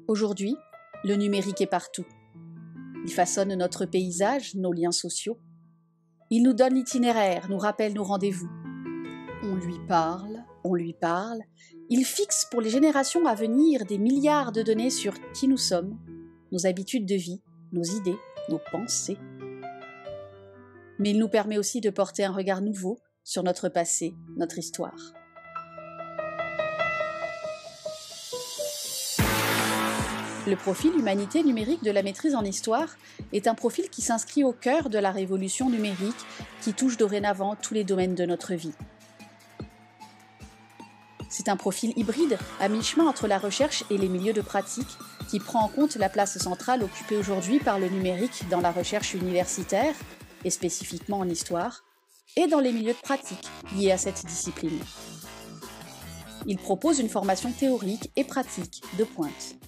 Aujourd'hui, le numérique est partout. Il façonne notre paysage, nos liens sociaux. Il nous donne l'itinéraire, nous rappelle nos rendez-vous. On lui parle. Il fixe pour les générations à venir des milliards de données sur qui nous sommes, nos habitudes de vie, nos idées, nos pensées. Mais il nous permet aussi de porter un regard nouveau sur notre passé, notre histoire. Le profil Humanité numérique de la maîtrise en histoire est un profil qui s'inscrit au cœur de la révolution numérique qui touche dorénavant tous les domaines de notre vie. C'est un profil hybride, à mi-chemin entre la recherche et les milieux de pratique, qui prend en compte la place centrale occupée aujourd'hui par le numérique dans la recherche universitaire, et spécifiquement en histoire, et dans les milieux de pratique liés à cette discipline. Il propose une formation théorique et pratique de pointe.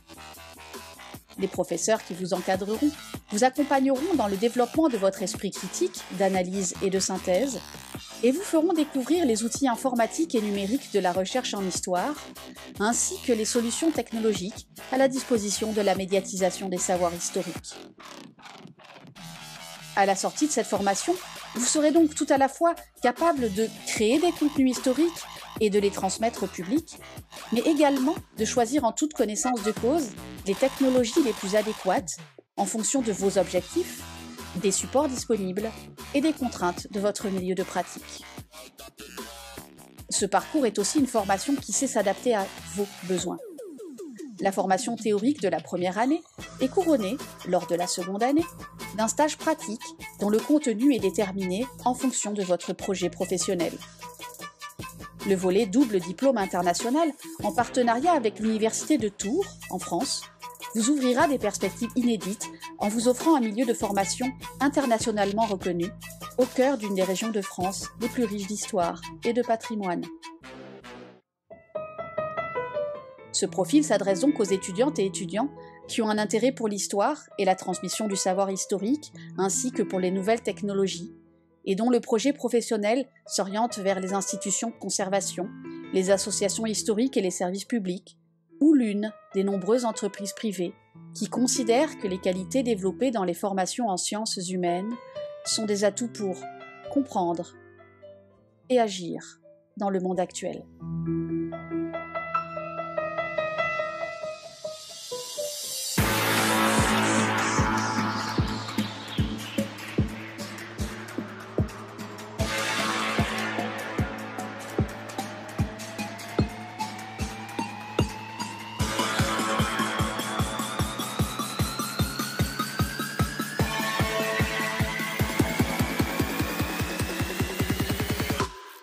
Les professeurs qui vous encadreront vous accompagneront dans le développement de votre esprit critique, d'analyse et de synthèse, et vous feront découvrir les outils informatiques et numériques de la recherche en histoire, ainsi que les solutions technologiques à la disposition de la médiatisation des savoirs historiques. À la sortie de cette formation, vous serez donc tout à la fois capable de créer des contenus historiques et de les transmettre au public, mais également de choisir en toute connaissance de cause les technologies les plus adéquates en fonction de vos objectifs, des supports disponibles et des contraintes de votre milieu de pratique. Ce parcours est aussi une formation qui sait s'adapter à vos besoins. La formation théorique de la première année est couronnée, lors de la seconde année, d'un stage pratique dont le contenu est déterminé en fonction de votre projet professionnel. Le volet double diplôme international, en partenariat avec l'Université de Tours, en France, vous ouvrira des perspectives inédites en vous offrant un milieu de formation internationalement reconnu, au cœur d'une des régions de France les plus riches d'histoire et de patrimoine. Ce profil s'adresse donc aux étudiantes et étudiants qui ont un intérêt pour l'histoire et la transmission du savoir historique, ainsi que pour les nouvelles technologies, et dont le projet professionnel s'oriente vers les institutions de conservation, les associations historiques et les services publics, ou l'une des nombreuses entreprises privées qui considèrent que les qualités développées dans les formations en sciences humaines sont des atouts pour comprendre et agir dans le monde actuel.